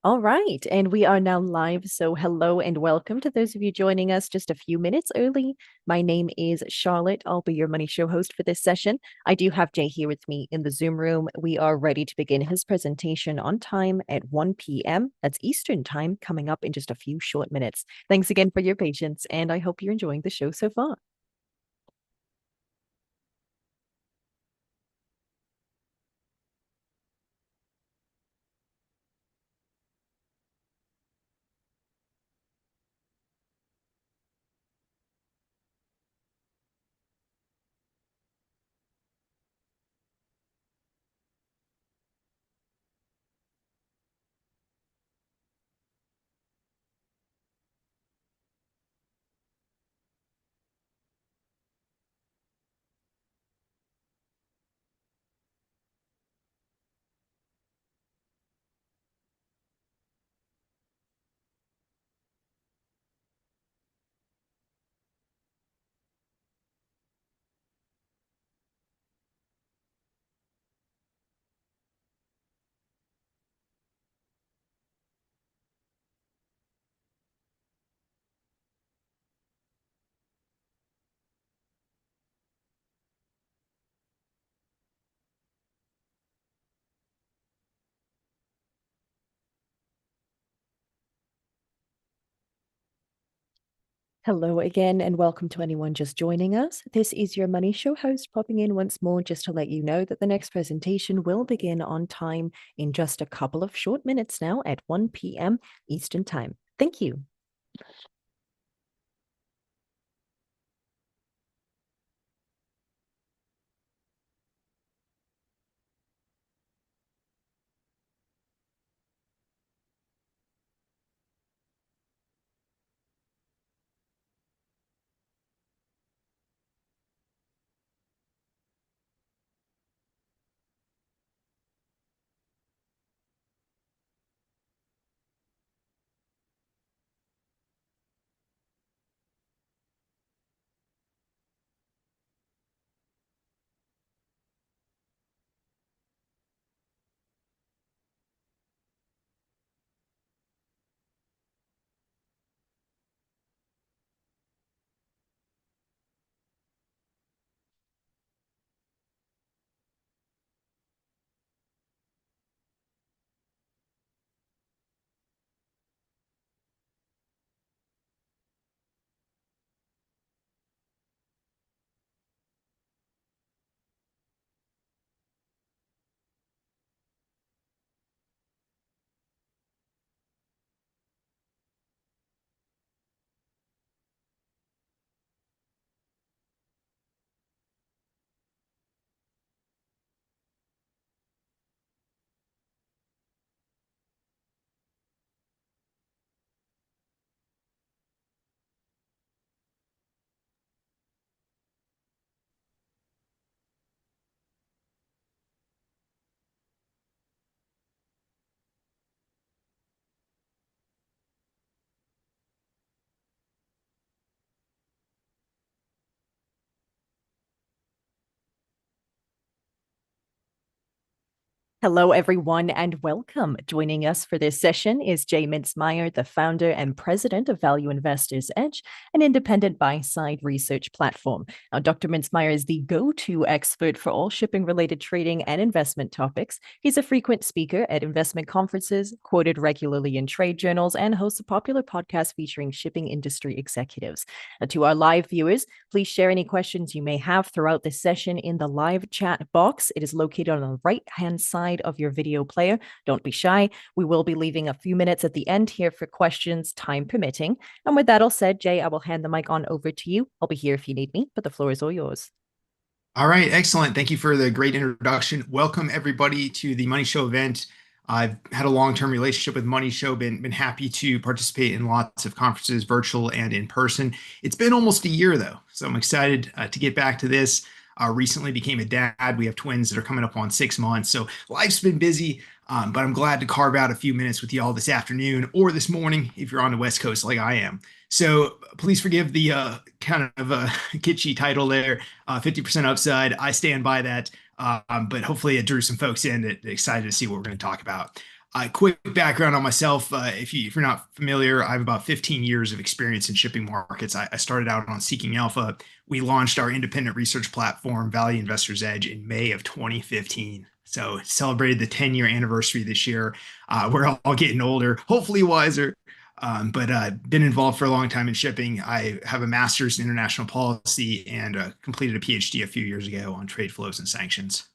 All right, and we are now live. So, hello and welcome to those of you joining us just a few minutes early. My name is Charlotte. I'll be your money show host for this session. I do have Jay here with me in the Zoom room. We are ready to begin his presentation on time at 1 p.m. That's Eastern time, coming up in just a few short minutes. Thanks again for your patience, and I hope you're enjoying the show so far. Hello again, and welcome to anyone just joining us. This is your Money Show host popping in once more just to let you know that the next presentation will begin on time in just a couple of short minutes now at 1 p.m. Eastern Time. Thank you. Hello, everyone, and welcome. Joining us for this session is Jay Mintzmeyer, the founder and president of Value Investors Edge, an independent buy-side research platform. Now, Dr. Mintzmeyer is the go-to expert for all shipping-related trading and investment topics. He's a frequent speaker at investment conferences, quoted regularly in trade journals, and hosts a popular podcast featuring shipping industry executives. Now, to our live viewers, please share any questions you may have throughout this session in the live chat box. It is located on the right-hand side of your video player. Don't be shy. We will be leaving a few minutes at the end here for questions, time permitting. And with that all said, Jay, I will hand the mic on over to you. I'll be here if you need me, but the floor is all yours. All right, excellent. Thank you for the great introduction. Welcome everybody to the Money Show event. I've had a long-term relationship with Money Show, been happy to participate in lots of conferences, virtual and in person. It's been almost a year though, so I'm excited to get back to this. Recently became a dad. We have twins that are coming up on 6 months, so life's been busy, but I'm glad to carve out a few minutes with you all this afternoon or this morning if you're on the West Coast like I am. So please forgive the kind of kitschy title there, 50% upside. I stand by that, but hopefully it drew some folks in that excited to see what we're going to talk about. Quick background on myself. If you're not familiar, I have about 15 years of experience in shipping markets. I started out on Seeking Alpha. We launched our independent research platform, Value Investors Edge, in May of 2015. So celebrated the 10-year anniversary this year. We're all getting older, hopefully wiser. But been involved for a long time in shipping. I have a master's in international policy and completed a PhD a few years ago on trade flows and sanctions.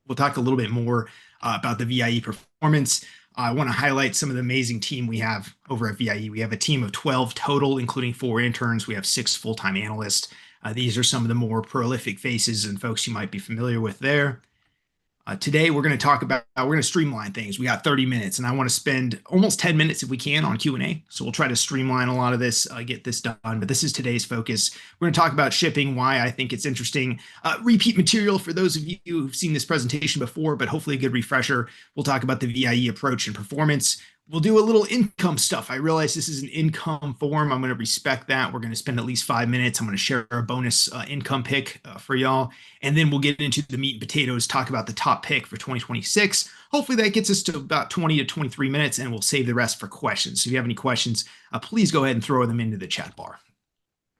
We'll talk a little bit more about the VIE performance. I want to highlight some of the amazing team we have over at VIE. We have a team of 12 total, including 4 interns. We have 6 full-time analysts. These are some of the more prolific faces and folks you might be familiar with there. Today, we're going to streamline things. We got 30 minutes, and I want to spend almost 10 minutes if we can on Q&A. So we'll try to streamline a lot of this, get this done. But this is today's focus. We're going to talk about shipping, why I think it's interesting. Repeat material for those of you who've seen this presentation before, but hopefully a good refresher. We'll talk about the VIE approach and performance. We'll do a little income stuff. I realize this is an income forum. I'm going to respect that. We're going to spend at least 5 minutes. I'm going to share a bonus income pick for y'all. And then we'll get into the meat and potatoes, talk about the top pick for 2026. Hopefully that gets us to about 20 to 23 minutes, and we'll save the rest for questions. So if you have any questions, please go ahead and throw them into the chat bar.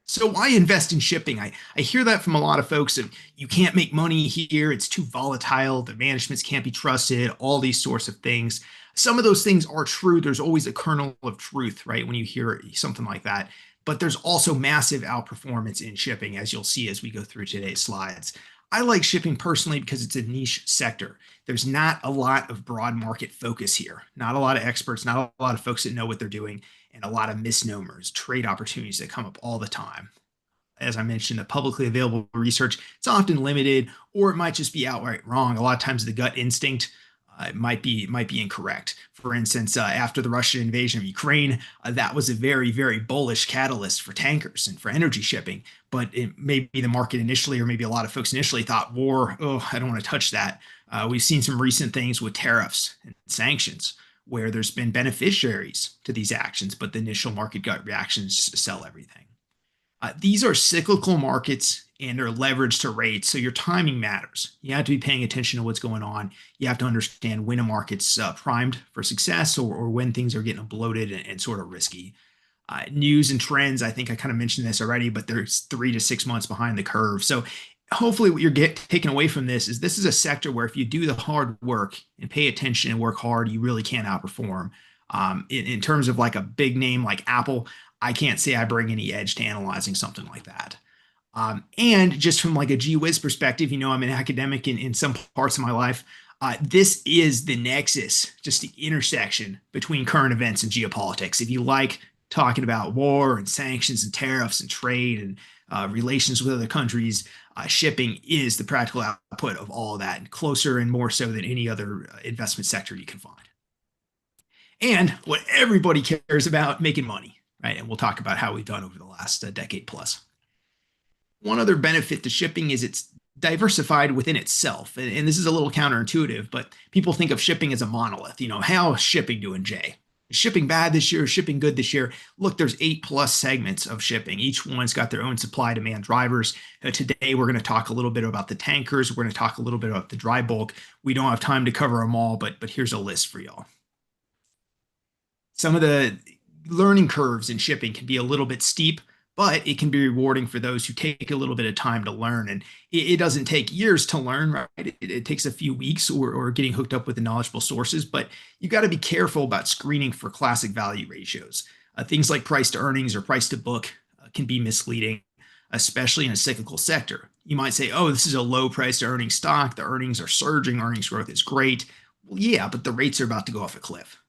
So why invest in shipping? I hear that from a lot of folks that you can't make money here. It's too volatile. The managements can't be trusted, all these sorts of things. Some of those things are true. There's always a kernel of truth, right, when you hear something like that. But there's also massive outperformance in shipping, as you'll see as we go through today's slides. I like shipping personally because it's a niche sector. There's not a lot of broad market focus here, not a lot of experts, not a lot of folks that know what they're doing, and a lot of misnomers, trade opportunities that come up all the time. As I mentioned, the publicly available research, it's often limited, or it might just be outright wrong. A lot of times the gut instinct might be incorrect. For instance, after the Russian invasion of Ukraine, that was a very, very bullish catalyst for tankers and for energy shipping. But it maybe the market initially, or maybe a lot of folks initially thought war, oh, I don't want to touch that. We've seen some recent things with tariffs and sanctions where there's been beneficiaries to these actions, but the initial market gut reactions sell everything. These are cyclical markets and they're leveraged to rates, so your timing matters. You have to be paying attention to what's going on. You have to understand when a market's primed for success or when things are getting bloated and sort of risky. News and trends, I think I kind of mentioned this already, but they're 3 to 6 months behind the curve. So hopefully what you're taking away from this is a sector where if you do the hard work and pay attention and work hard, you really can outperform. In terms of like a big name like Apple, I can't say I bring any edge to analyzing something like that. And just from like a gee whiz perspective, I'm an academic in some parts of my life. This is the nexus, just the intersection between current events and geopolitics. If you like talking about war and sanctions and tariffs and trade and relations with other countries, shipping is the practical output of all of that, and closer and more so than any other investment sector you can find. And what everybody cares about, making money, right? And we'll talk about how we've done over the last decade plus. One other benefit to shipping is it's diversified within itself. And this is a little counterintuitive, but people think of shipping as a monolith. How's shipping doing, Jay? Is shipping bad this year? Is shipping good this year? Look, there's 8+ segments of shipping. Each one's got their own supply demand drivers. Today, we're going to talk a little bit about the tankers. We're going to talk a little bit about the dry bulk. We don't have time to cover them all, but here's a list for y'all. Some of the learning curves in shipping can be a little bit steep, but it can be rewarding for those who take a little bit of time to learn. And it doesn't take years to learn, right? It takes a few weeks or getting hooked up with the knowledgeable sources, but you got to be careful about screening for classic value ratios. Things like price to earnings or price to book can be misleading, especially in a cyclical sector. You might say, oh, this is a low price to earnings stock. The earnings are surging. Earnings growth is great. Well, yeah, but the rates are about to go off a cliff.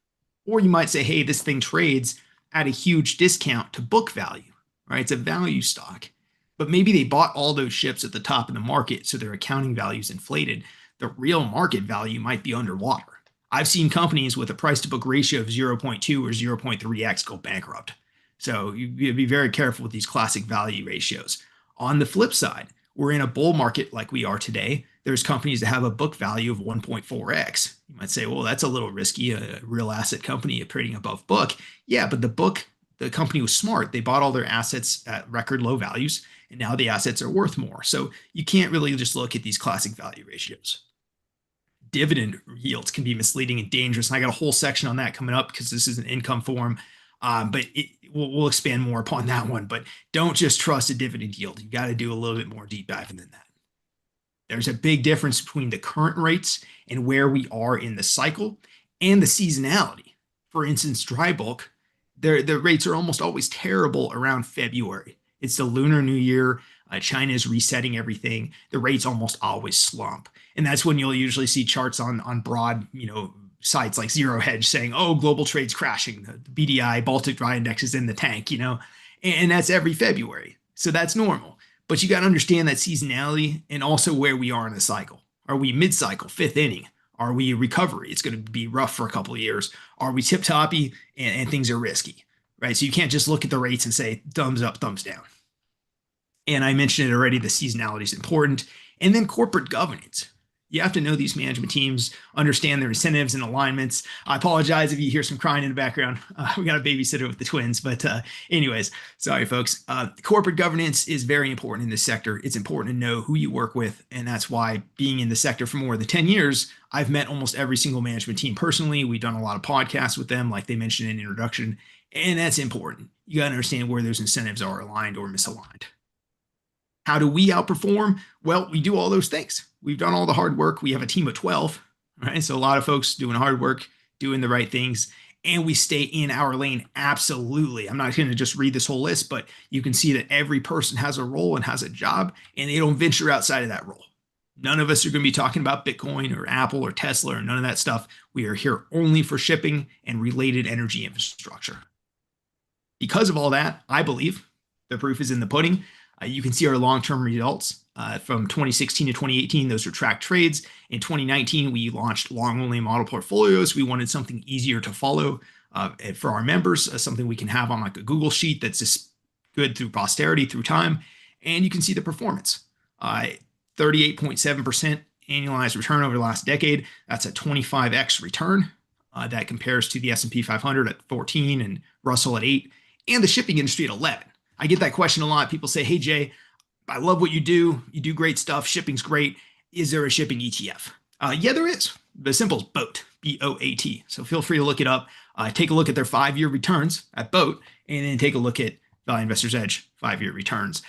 Or you might say, hey, this thing trades at a huge discount to book value, right? It's a value stock. But maybe they bought all those ships at the top of the market, so their accounting value is inflated. The real market value might be underwater. I've seen companies with a price to book ratio of 0.2 or 0.3x go bankrupt. So you be very careful with these classic value ratios. On the flip side, we're in a bull market like we are today. There's companies that have a book value of 1.4x. You might say, well, that's a little risky, a real asset company trading above book. Yeah, but the company was smart. They bought all their assets at record low values, and now the assets are worth more. So you can't really just look at these classic value ratios. dividend yields can be misleading and dangerous. And I got a whole section on that coming up because this is an income forum. But we'll expand more upon that one. But don't just trust a dividend yield. You got to do a little bit more deep diving than that. There's a big difference between the current rates and where we are in the cycle and the seasonality. For instance, dry bulk, the rates are almost always terrible around February. It's the Lunar New Year. China is resetting everything. The rates almost always slump. And that's when you'll usually see charts on broad, sites like Zero Hedge saying, oh, global trade's crashing. The BDI, Baltic Dry Index is in the tank, and that's every February. So that's normal. But you got to understand that seasonality and also where we are in the cycle. Are we mid-cycle, fifth inning? Are we recovery? It's going to be rough for a couple of years. Are we tip-toppy and things are risky, right? So you can't just look at the rates and say thumbs up, thumbs down. And I mentioned it already, the seasonality is important. And then corporate governance. You have to know these management teams, understand their incentives and alignments. I apologize if you hear some crying in the background. We got a babysitter with the twins. But anyways, sorry, folks. Corporate governance is very important in this sector. It's important to know who you work with. And that's why being in the sector for more than 10 years, I've met almost every single management team personally. We've done a lot of podcasts with them, like they mentioned in the introduction. And that's important. You got to understand where those incentives are aligned or misaligned. How do we outperform? Well, we do all those things. We've done all the hard work. We have a team of 12, right? So a lot of folks doing hard work, doing the right things, and we stay in our lane. Absolutely. I'm not going to just read this whole list, but you can see that every person has a role and has a job, and they don't venture outside of that role. None of us are going to be talking about Bitcoin or Apple or Tesla or none of that stuff. We are here only for shipping and related energy infrastructure. Because of all that, I believe the proof is in the pudding. You can see our long-term results from 2016 to 2018. Those are tracked trades. In 2019, we launched long-only model portfolios. We wanted something easier to follow for our members, something we can have on like a Google sheet that's just good through posterity, through time. And you can see the performance. 38.7% annualized return over the last decade. That's a 25x return. That compares to the S&P 500 at 14 and Russell at 8 and the shipping industry at 11. I get that question a lot. People say, hey, Jay, I love what you do. You do great stuff. Shipping's great. Is there a shipping ETF? Yeah, there is. The symbol is BOAT, B-O-A-T. So feel free to look it up. Take a look at their 5-year returns at BOAT, and then take a look at Value Investor's Edge 5-year returns.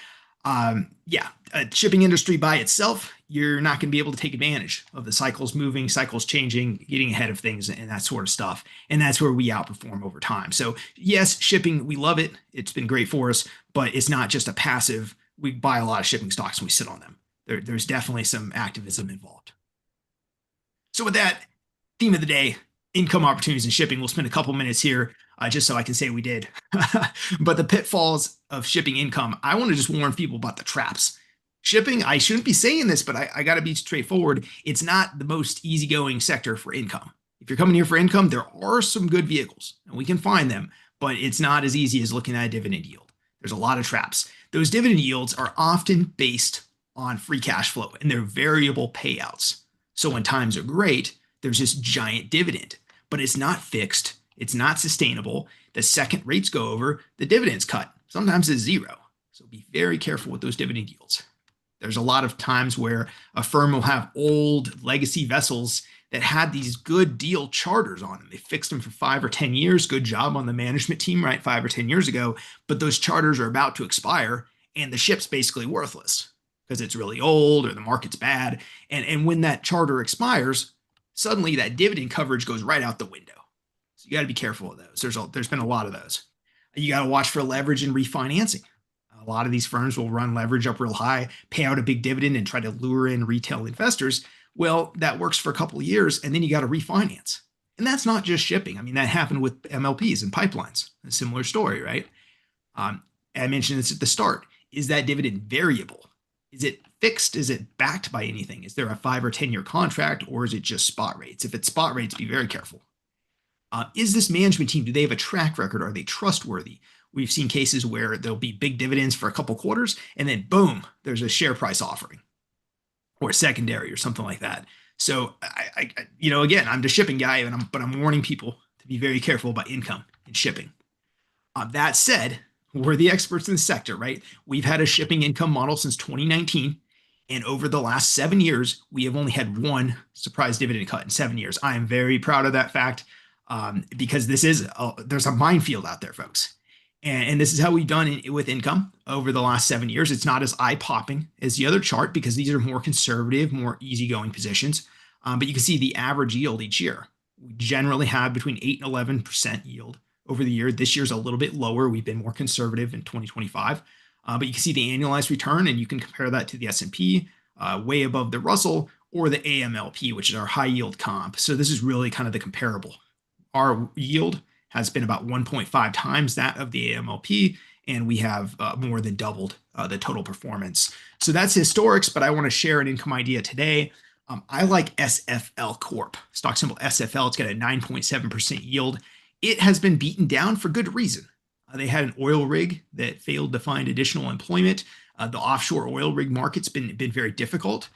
Shipping industry by itself, you're not going to be able to take advantage of the cycles moving, cycles changing, getting ahead of things and that sort of stuff. And that's where we outperform over time. So yes, shipping, we love it. It's been great for us, but it's not just a passive. We buy a lot of shipping stocks and we sit on them. There's definitely some activism involved. So with that, theme of the day, income opportunities in shipping. We'll spend a couple minutes here just so I can say we did. But the pitfalls of shipping income, I want to just warn people about the traps. Shipping, I shouldn't be saying this, but I got to be straightforward. It's not the most easygoing sector for income. If you're coming here for income, there are some good vehicles and we can find them, but it's not as easy as looking at a dividend yield. There's a lot of traps. Those dividend yields are often based on free cash flow and they're variable payouts. So when times are great, there's this giant dividend, but it's not fixed. It's not sustainable. The second rates go over, the dividend's cut. Sometimes it's zero. So be very careful with those dividend yields. There's a lot of times where a firm will have old legacy vessels that had these good deal charters on them. They fixed them for 5 or 10 years. Good job on the management team, right? 5 or 10 years ago. But those charters are about to expire and the ship's basically worthless because it's really old or the market's bad. And when that charter expires, suddenly that dividend coverage goes right out the window. So you got to be careful of those. There's been a lot of those. You got to watch for leverage and refinancing. A lot of these firms will run leverage up real high, pay out a big dividend and try to lure in retail investors. Well, that works for a couple of years and then you got to refinance. And that's not just shipping. I mean, that happened with MLPs and pipelines. A similar story, right? I mentioned this at the start. Is that dividend variable? Is it fixed? Is it backed by anything? Is there a 5 or 10-year contract or is it just spot rates? If it's spot rates, be very careful. Is this management team, do they have a track record? Are they trustworthy? We've seen cases where there'll be big dividends for a couple quarters and then boom, there's a share price offering or secondary or something like that. So again, I'm the shipping guy, but I'm warning people to be very careful about income in shipping. That said, we're the experts in the sector, right? We've had a shipping income model since 2019, And over the last 7 years, we have only had one surprise dividend cut in 7 years. I am very proud of that fact because there's a minefield out there, folks. And this is how we've done it with income over the last 7 years. It's not as eye popping as the other chart because these are more conservative, more easygoing positions. But you can see the average yield each year. We generally have between 8 and 11% yield over the year. This year's a little bit lower. We've been more conservative in 2025. But you can see the annualized return, and you can compare that to the S&P, way above the Russell, or the AMLP, which is our high yield comp. So this is really kind of the comparable. Our yield has been about 1.5 times that of the AMLP, and we have more than doubled the total performance. So that's historics, but I want to share an income idea today. I like SFL Corp, stock symbol SFL. It's got a 9.7% yield. It has been beaten down for good reason. They had an oil rig that failed to find additional employment. The offshore oil rig market's been very difficult,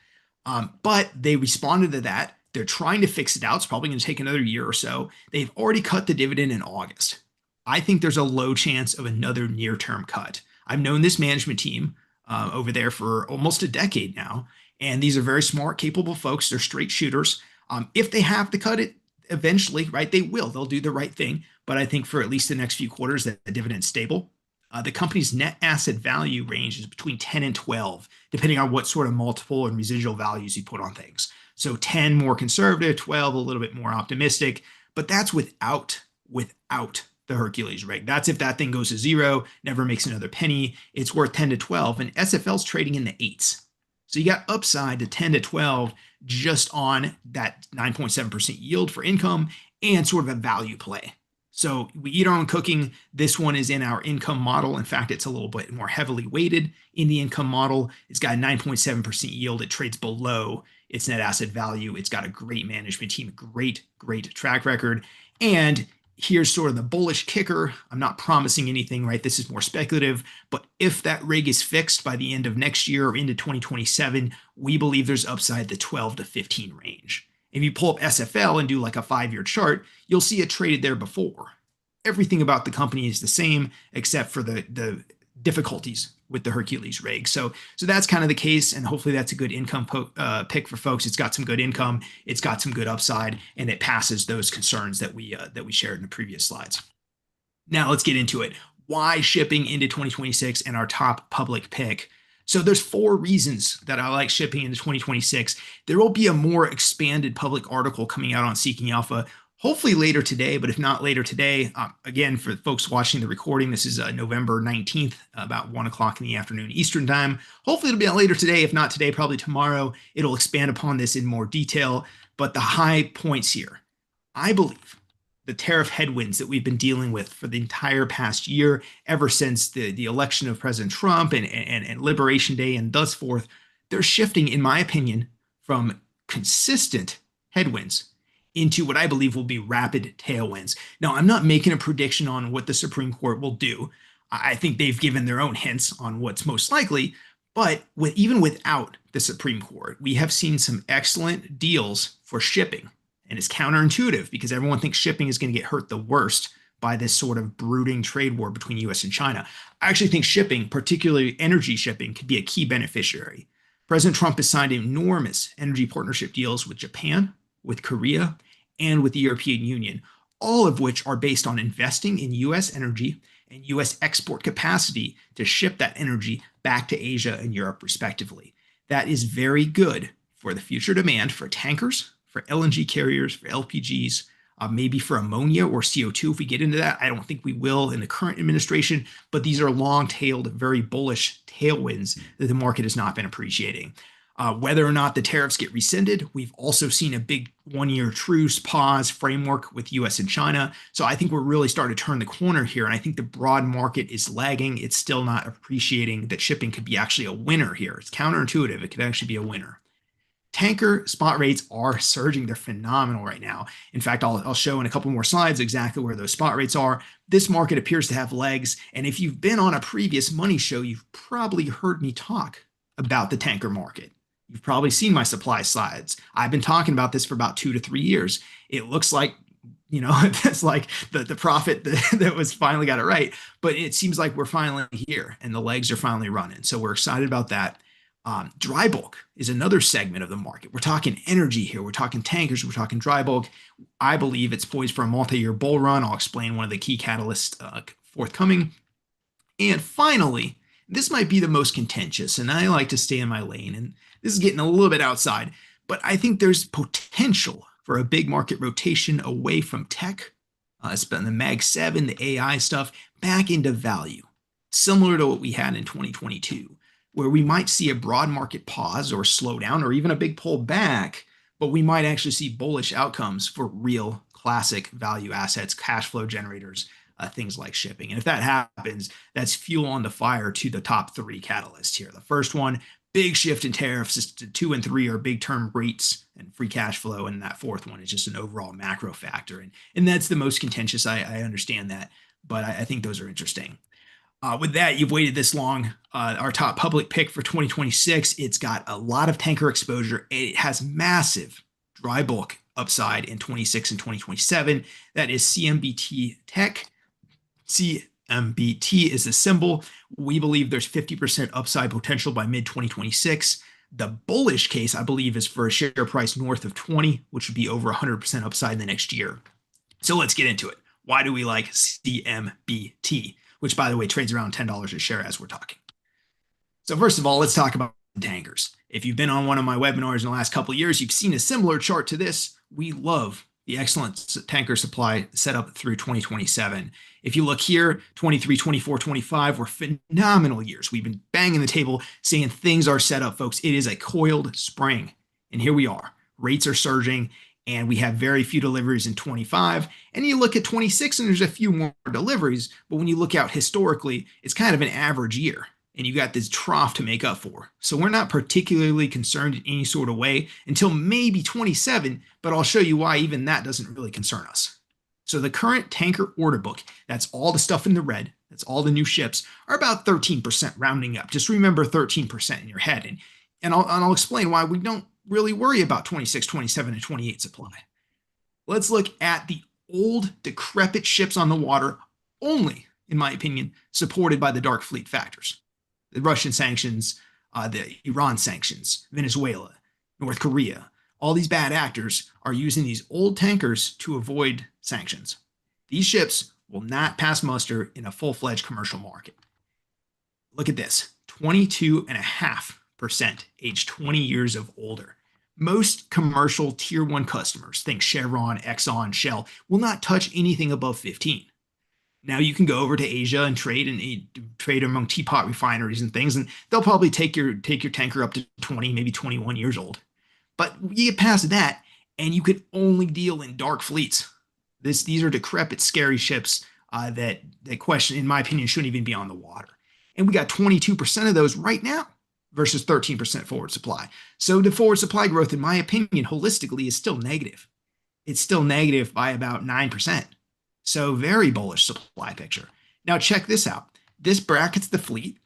but they responded to that. They're trying to fix it out. It's probably going to take another year or so. They've already cut the dividend in August. I think there's a low chance of another near-term cut. I've known this management team over there for almost a decade now, and these are very smart, capable folks. They're straight shooters. If they have to cut it eventually, right, they will. They'll do the right thing. But I think for at least the next few quarters, that the dividend's stable. The company's net asset value range is between 10 and 12, depending on what sort of multiple and residual values you put on things. So 10 more conservative, 12 a little bit more optimistic, but that's without the Hercules rig. That's if that thing goes to zero, never makes another penny. It's worth 10 to 12, and SFL's trading in the eights. So you got upside to 10 to 12 just on that 9.7% yield for income and sort of a value play. So we eat our own cooking. This one is in our income model. In fact, it's a little bit more heavily weighted in the income model. It's got a 9.7% yield. It trades below its net asset value. It's got a great management team, great track record. And here's sort of the bullish kicker. I'm not promising anything, right? This is more speculative. But if that rig is fixed by the end of next year or into 2027, we believe there's upside the 12 to 15 range. If you pull up SFL and do like a 5-year chart, you'll see it traded there before. Everything about the company is the same except for the difficulties with the Hercules rig. So that's kind of the case, and hopefully that's a good income pick for folks. It's got some good income, it's got some good upside, and it passes those concerns that we shared in the previous slides. Now let's get into it. Why shipping into 2026 and our top public pick? So there's 4 reasons that I like shipping into 2026. There will be a more expanded public article coming out on Seeking Alpha, hopefully later today, but if not later today, again, for folks watching the recording, this is November 19th, about 1 o'clock in the afternoon Eastern time. Hopefully it'll be out later today. If not today, probably tomorrow. It'll expand upon this in more detail, but the high points here. I believe the tariff headwinds that we've been dealing with for the entire past year, ever since the election of President Trump and Liberation Day and thus forth, they're shifting, in my opinion, from consistent headwinds into what I believe will be rapid tailwinds. Now, I'm not making a prediction on what the Supreme Court will do. I think they've given their own hints on what's most likely, but even without the Supreme Court, we have seen some excellent deals for shipping. And it's counterintuitive because everyone thinks shipping is going to get hurt the worst by this sort of brooding trade war between US and China. I actually think shipping, particularly energy shipping, could be a key beneficiary. President Trump has signed enormous energy partnership deals with Japan, with Korea, and with the European Union, all of which are based on investing in US energy and US export capacity to ship that energy back to Asia and Europe, respectively. That is very good for the future demand for tankers, for LNG carriers, for LPGs, maybe for ammonia or CO2 if we get into that. I don't think we will in the current administration, but these are long-tailed, very bullish tailwinds that the market has not been appreciating. Whether or not the tariffs get rescinded, we've also seen a big 1-year truce pause framework with US and China. So I think we're really starting to turn the corner here. And I think the broad market is lagging. It's still not appreciating that shipping could be actually a winner here. It's counterintuitive. It could actually be a winner. Tanker spot rates are surging. They're phenomenal right now. In fact, I'll show in a couple more slides exactly where those spot rates are. This market appears to have legs. And if you've been on a previous money show, you've probably heard me talk about the tanker market. You've probably seen my supply slides. I've been talking about this for about 2 to 3 years. It looks like, it's like the prophet that was finally got it right. But it seems like we're finally here and the legs are finally running. So we're excited about that. Dry bulk is another segment of the market. We're talking energy here. We're talking tankers. We're talking dry bulk. I believe it's poised for a multi-year bull run. I'll explain one of the key catalysts forthcoming. And finally, this might be the most contentious, and I like to stay in my lane. And this is getting a little bit outside, but I think there's potential for a big market rotation away from tech, the Mag 7, the AI stuff, back into value, similar to what we had in 2022, where we might see a broad market pause or slowdown or even a big pull back, but we might actually see bullish outcomes for real classic value assets, cash flow generators, things like shipping. And if that happens, that's fuel on the fire to the top three catalysts here. The first one, big shift in tariffs. 2 and 3 are big term rates and free cash flow. And that fourth one is just an overall macro factor. And that's the most contentious. I understand that, but I think those are interesting. With that, you've waited this long. Our top public pick for 2026, it's got a lot of tanker exposure. It has massive dry bulk upside in 26 and 2027. That is CMBT Tech. CMBT is the symbol. We believe there's 50% upside potential by mid 2026. The bullish case, I believe, is for a share price north of 20, which would be over 100% upside in the next year. So let's get into it. Why do we like CMBT? Which, by the way, trades around $10 a share as we're talking. So first of all, let's talk about tankers. If you've been on one of my webinars in the last couple of years, you've seen a similar chart to this. We love the excellent tanker supply set up through 2027. If you look here, 23, 24, 25 were phenomenal years. We've been banging the table saying things are set up, folks. It is a coiled spring. And here we are. Rates are surging, and we have very few deliveries in 25. And you look at 26, and there's a few more deliveries. But when you look out historically, it's kind of an average year. And you got this trough to make up for. So we're not particularly concerned in any sort of way until maybe 27, but I'll show you why even that doesn't really concern us. So the current tanker order book, that's all the stuff in the red, that's all the new ships, are about 13% rounding up. Just remember 13% in your head. And I'll explain why we don't really worry about 26, 27, and 28 supply. Let's look at the old, decrepit ships on the water, only, in my opinion, supported by the dark fleet factors. The Russian sanctions, the Iran sanctions, Venezuela, North Korea, all these bad actors are using these old tankers to avoid sanctions. These ships will not pass muster in a full-fledged commercial market. Look at this, 22.5% age 20 years of older. Most commercial tier 1 customers, think Chevron, Exxon, Shell, will not touch anything above 15. Now you can go over to Asia and trade among teapot refineries and things, and they'll probably take your tanker up to 20, maybe 21 years old. But you get past that, and you could only deal in dark fleets. These are decrepit, scary ships that question, in my opinion, shouldn't even be on the water. And we got 22% of those right now versus 13% forward supply. So the forward supply growth, in my opinion, holistically is still negative. It's still negative by about 9%. So very bullish supply picture. Now check this out. This brackets the fleet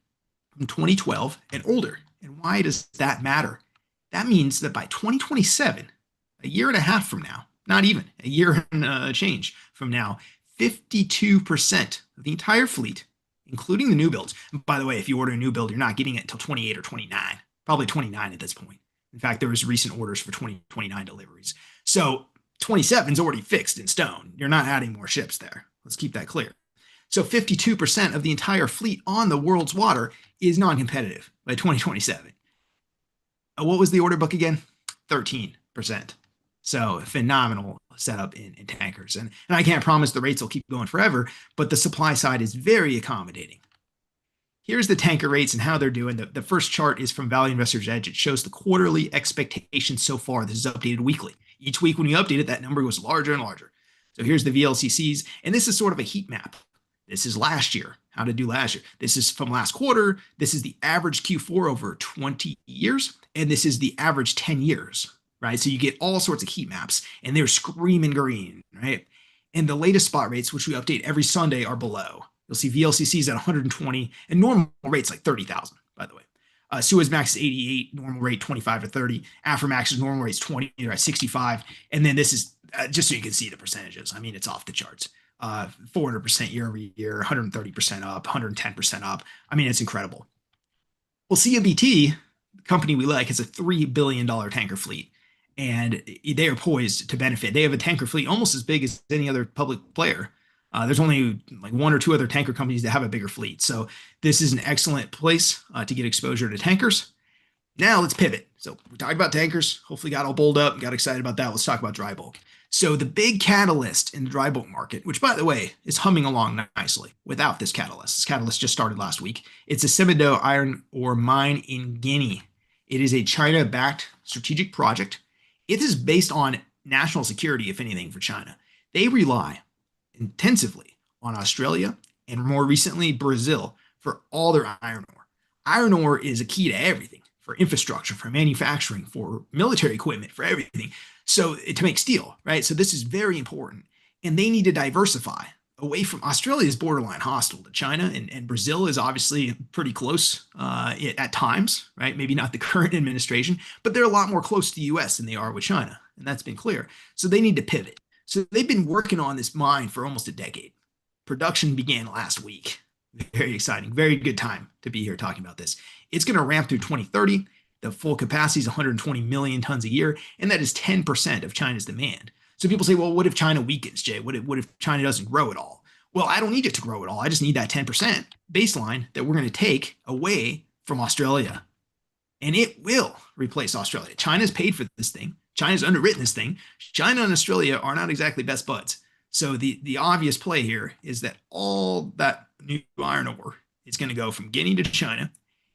from 2012 and older. And why does that matter? That means that by 2027, a year and a half from now, not even a year and change from now, 52% of the entire fleet, including the new builds. By the way, if you order a new build, you're not getting it until 28 or 29, probably 29 at this point. In fact, there was recent orders for 2029 deliveries. So 27 is already fixed in stone. You're not adding more ships there. Let's keep that clear. So 52% of the entire fleet on the world's water is non-competitive by 2027. What was the order book again? 13%. So phenomenal setup in tankers. And I can't promise the rates will keep going forever, but the supply side is very accommodating. Here's the tanker rates and how they're doing. The first chart is from Value Investor's Edge. It shows the quarterly expectations so far. This is updated weekly. Each week when you update it, that number goes larger and larger. So here's the VLCCs, and this is sort of a heat map. This is last year, how to do last year. This is from last quarter. This is the average Q4 over 20 years, and this is the average 10 years, right? So you get all sorts of heat maps, and they're screaming green, right? And the latest spot rates, which we update every Sunday, are below. You'll see VLCCs at 120, and normal rates like 30,000, by the way. Suezmax is 88, normal rate 25 to 30. Aframax is normal rates 20, they're at 65. And then this is just so you can see the percentages. I mean, it's off the charts. 400% year over year, 130% up, 110% up. I mean, it's incredible. Well, CMBT, company we like has a $3 billion tanker fleet, and they are poised to benefit. They have a tanker fleet almost as big as any other public player. There's only like one or two other tanker companies that have a bigger fleet. So this is an excellent place to get exposure to tankers. Now let's pivot. So we talked about tankers, hopefully got all bowled up, got excited about that. Let's talk about dry bulk. So the big catalyst in the dry bulk market, which by the way is humming along nicely without this catalyst just started last week. It's a Simandou iron ore mine in Guinea. It is a China-backed strategic project. It is based on national security, if anything, for China. They rely intensively on Australia and more recently Brazil for all their iron ore. Iron ore is a key to everything, for infrastructure, for manufacturing, for military equipment, for everything. So to make steel, right? So this is very important. And they need to diversify away from Australia's borderline hostile to China, and Brazil is obviously pretty close at times, right? Maybe not the current administration, but they're a lot more close to the US than they are with China. And that's been clear. So they need to pivot. So they've been working on this mine for almost a decade. Production began last week. Very exciting. Very good time to be here talking about this. It's going to ramp through 2030. The full capacity is 120 million tons a year, and that is 10% of China's demand. So people say, well, what if China weakens, Jay? What if China doesn't grow at all? Well, I don't need it to grow at all. I just need that 10% baseline that we're going to take away from Australia. And it will replace Australia. China's paid for this thing. China's underwritten this thing. China and Australia are not exactly best buds. So the obvious play here is that all that new iron ore is going to go from Guinea to China.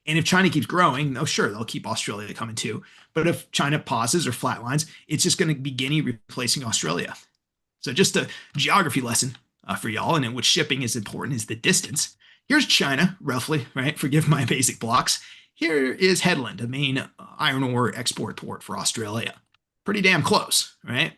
And if China keeps growing, oh, sure, they'll keep Australia coming too. But if China pauses or flatlines, it's just going to be Guinea replacing Australia. So just a geography lesson for y'all, and in which shipping is important is the distance. Here's China, roughly, right? Forgive my basic blocks. Here is Headland, a main iron ore export port for Australia. Pretty damn close, right?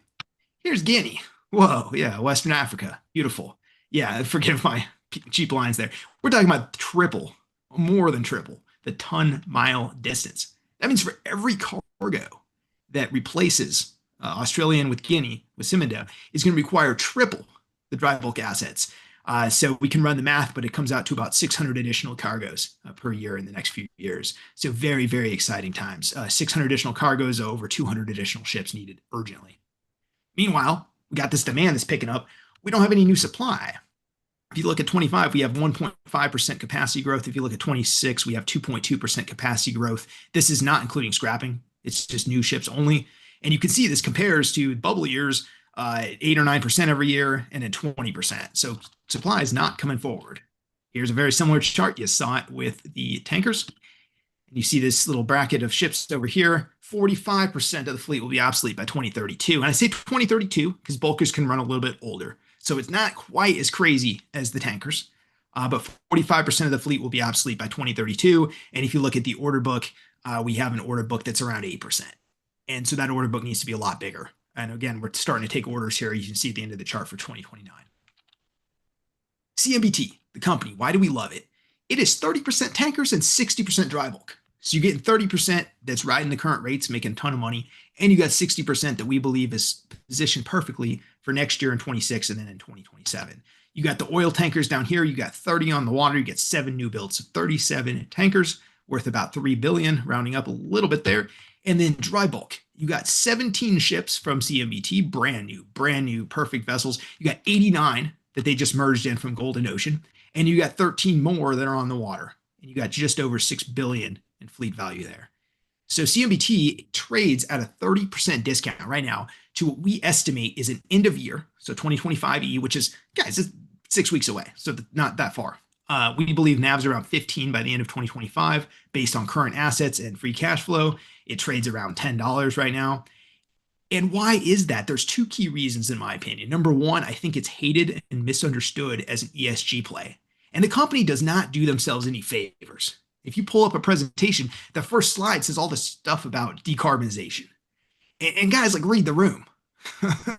Here's Guinea. Whoa, yeah, Western Africa. Beautiful. Yeah, forgive my cheap lines there. We're talking about triple, more than triple, the ton-mile distance. That means for every cargo that replaces Australian with Guinea, with Simandou, is going to require triple the dry bulk assets. So we can run the math, but it comes out to about 600 additional cargoes per year in the next few years. So very, very exciting times. 600 additional cargoes, over 200 additional ships needed urgently. Meanwhile, we got this demand that's picking up. We don't have any new supply. If you look at 25, we have 1.5% capacity growth. If you look at 26, we have 2.2% capacity growth. This is not including scrapping. It's just new ships only. And you can see this compares to bubble years, 8 or 9% every year, and then 20%. So supply is not coming forward. Here's a very similar chart. You saw it with the tankers. You see this little bracket of ships over here. 45% of the fleet will be obsolete by 2032. And I say 2032 because bulkers can run a little bit older. So it's not quite as crazy as the tankers. But 45% of the fleet will be obsolete by 2032. And if you look at the order book, we have an order book that's around 8%. And so that order book needs to be a lot bigger. And again, we're starting to take orders here. You can see at the end of the chart for 2029. CMBT, the company, why do we love it? It is 30% tankers and 60% dry bulk. So you're getting 30% that's riding the current rates, making a ton of money. And you got 60% that we believe is positioned perfectly for next year in 26 and then in 2027. You got the oil tankers down here. You got 30 on the water. You get 7 new builds. So 37 tankers worth about $3 billion, rounding up a little bit there. And then dry bulk. You got 17 ships from CMBT, brand new, perfect vessels. You got 89 that they just merged in from Golden Ocean. And you got 13 more that are on the water. And you got just over $6 billion in fleet value there. So CMBT trades at a 30% discount right now to what we estimate is an end of year. So 2025 E, which is, guys, it's 6 weeks away. So not that far. We believe NAV's around 15 by the end of 2025 based on current assets and free cash flow. It trades around $10 right now. And why is that? There's two key reasons, in my opinion. Number one, I think it's hated and misunderstood as an ESG play. And the company does not do themselves any favors. If you pull up a presentation, the first slide says all this stuff about decarbonization. And guys, like, read the room.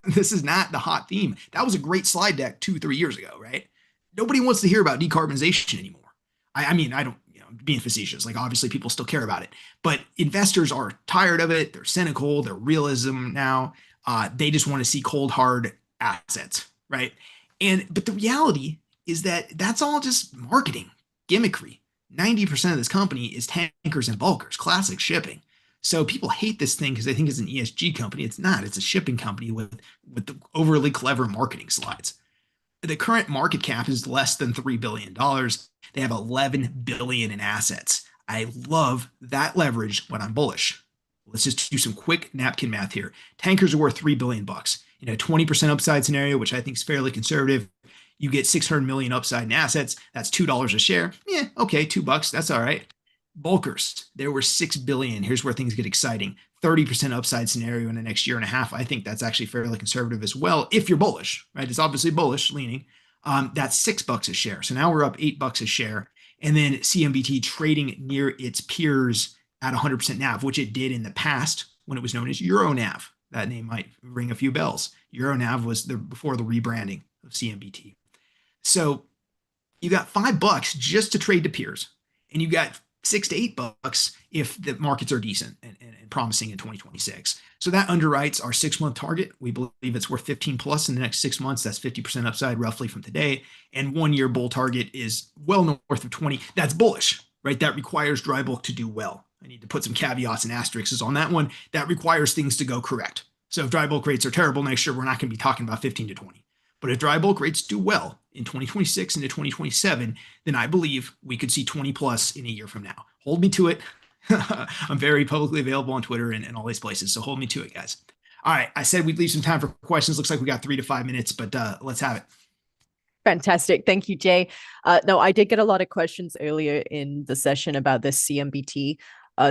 This is not the hot theme. That was a great slide deck 2-3 years ago, right? Nobody wants to hear about decarbonization anymore. I mean, I don't, being facetious, like obviously people still care about it, but investors are tired of it. They're cynical. They're realism now. They just want to see cold, hard assets, right? But the reality is that that's all just marketing, gimmickry. 90% of this company is tankers and bulkers, classic shipping. So people hate this thing because they think it's an ESG company. It's not. It's a shipping company with the overly clever marketing slides. The current market cap is less than $3 billion. They have 11 billion in assets. I love that leverage when I'm bullish. Let's just do some quick napkin math here. Tankers are worth $3 billion. In a 20% upside scenario, which I think is fairly conservative, you get 600 million upside in assets. That's $2 a share. Yeah, okay, $2. That's all right. Bulkers, there were 6 billion. Here's where things get exciting. 30% upside scenario in the next year and a half. I think that's actually fairly conservative as well. If you're bullish, right? It's obviously bullish leaning. That's $6 a share. So now we're up $8 a share. And then CMBT trading near its peers at 100% NAV, which it did in the past when it was known as Euro NAV. That name might ring a few bells. Euro NAV was before the rebranding of CMBT. So you got $5 just to trade to peers, and you got $6 to $8 if the markets are decent and promising in 2026. So that underwrites our 6-month target. We believe it's worth 15 plus in the next 6 months. That's 50% upside roughly from today. And 1-year bull target is well north of 20. That's bullish, right? That requires dry bulk to do well. I need to put some caveats and asterisks on that one. That requires things to go correct. So if dry bulk rates are terrible next year, we're not going to be talking about 15 to 20. But if dry bulk rates do well in 2026 into 2027, then I believe we could see 20 plus in a year from now. Hold me to it. I'm very publicly available on Twitter and all these places. So hold me to it, guys. All right. I said we'd leave some time for questions. Looks like we got 3 to 5 minutes, but let's have it. Fantastic. Thank you, Jay. No, I did get a lot of questions earlier in the session about this CMBT.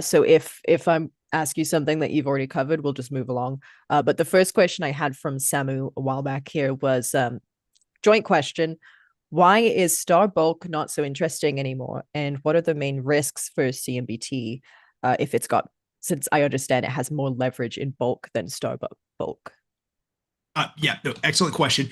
So if I'm ask you something that you've already covered, we'll just move along. But the first question I had from Samu a while back here was joint question. Why is Star Bulk not so interesting anymore? And what are the main risks for CMBT if it's got, since I understand it has more leverage in bulk than Star Bulk? Yeah, no, excellent question.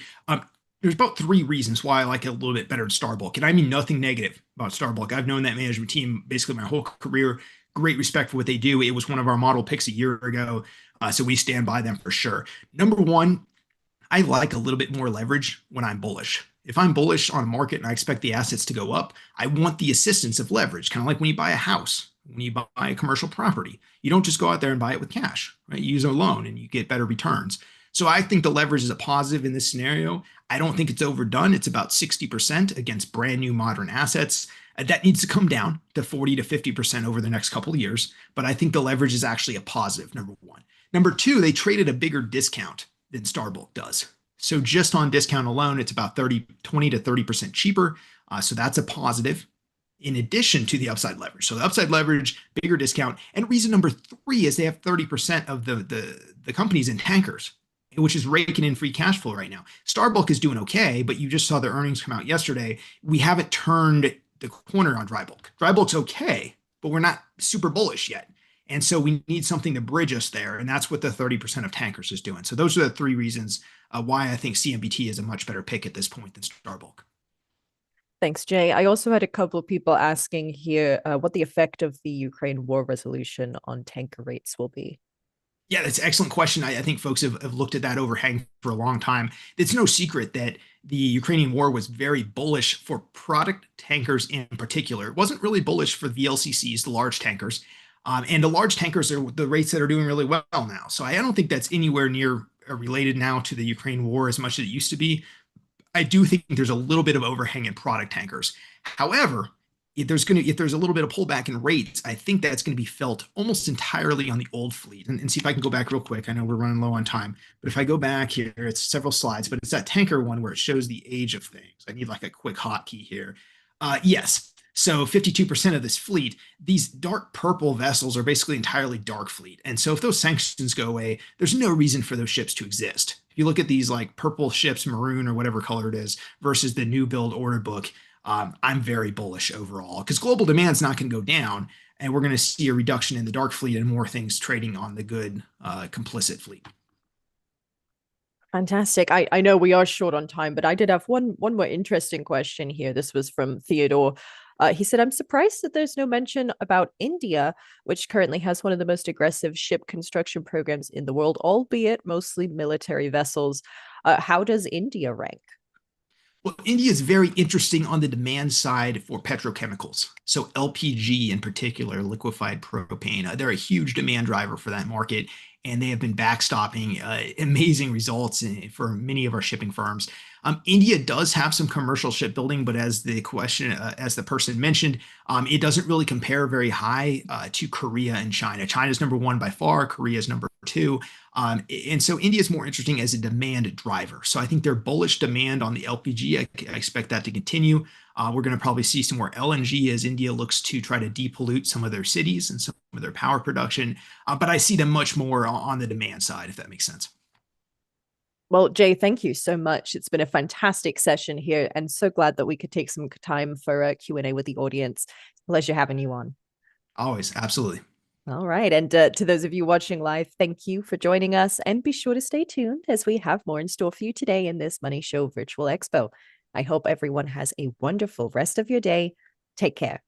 There's about 3 reasons why I like it a little bit better than Star Bulk. And I mean nothing negative about Star Bulk. I've known that management team basically my whole career. Great respect for what they do. It was one of our model picks a year ago. So we stand by them for sure. Number one, I like a little bit more leverage when I'm bullish. If I'm bullish on a market and I expect the assets to go up, I want the assistance of leverage, kind of like when you buy a house, when you buy a commercial property. You don't just go out there and buy it with cash, right? You use a loan and you get better returns. So I think the leverage is a positive in this scenario. I don't think it's overdone. It's about 60% against brand new modern assets. That needs to come down to 40 to 50% over the next couple of years. But I think the leverage is actually a positive, number one. Number two, they traded a bigger discount than Starbulk does. So just on discount alone, it's about 20 to 30% cheaper. So that's a positive in addition to the upside leverage. So the upside leverage, bigger discount. And reason number 3 is they have 30% of the companies in tankers, which is raking in free cash flow right now. Starbulk is doing okay, but you just saw the earnings come out yesterday. We haven't turned the corner on dry bulk. Dry bulk's okay, but we're not super bullish yet. And so we need something to bridge us there. And that's what the 30% of tankers is doing. So those are the 3 reasons why I think CMBT is a much better pick at this point than Starbulk. Thanks, Jay. I also had a couple of people asking here what the effect of the Ukraine war resolution on tanker rates will be. Yeah, that's an excellent question. I think folks have looked at that overhang for a long time. It's no secret that the Ukrainian war was very bullish for product tankers in particular. It wasn't really bullish for the VLCCs, the large tankers. And the large tankers are the rates that are doing really well now. So I don't think that's anywhere near related now to the Ukraine war as much as it used to be. I do think there's a little bit of overhang in product tankers. However, if there's a little bit of pullback in rates, I think that's going to be felt almost entirely on the old fleet. And see if I can go back real quick. I know we're running low on time, but if I go back here, it's several slides, but it's that tanker one where it shows the age of things. I need like a quick hotkey here. Yes. So 52% of this fleet, these dark purple vessels are basically entirely dark fleet. And so if those sanctions go away, there's no reason for those ships to exist. If you look at these like purple ships, maroon or whatever color it is, versus the new build order book, I'm very bullish overall because global demand is not going to go down, and we're going to see a reduction in the dark fleet and more things trading on the good complicit fleet. Fantastic. I know we are short on time, but I did have one more interesting question here. This was from Theodore. He said, I'm surprised that there's no mention about India, which currently has one of the most aggressive ship construction programs in the world, albeit mostly military vessels. How does India rank? Well, India is very interesting on the demand side for petrochemicals. So LPG in particular, liquefied propane, they're a huge demand driver for that market, and they have been backstopping amazing results for many of our shipping firms. India does have some commercial shipbuilding, but as the person mentioned, it doesn't really compare very high to Korea and China. China's number one by far, Korea's number two. And so India is more interesting as a demand driver. So I think their bullish demand on the LPG, I expect that to continue. We're going to probably see some more LNG as India looks to try to depollute some of their cities and some of their power production. But I see them much more on the demand side, if that makes sense. Well, Jay, thank you so much. It's been a fantastic session here, and so glad that we could take some time for a Q&A with the audience. Pleasure having you on. Always, absolutely. All right. And to those of you watching live, thank you for joining us. And be sure to stay tuned as we have more in store for you today in this Money Show Virtual Expo. I hope everyone has a wonderful rest of your day. Take care.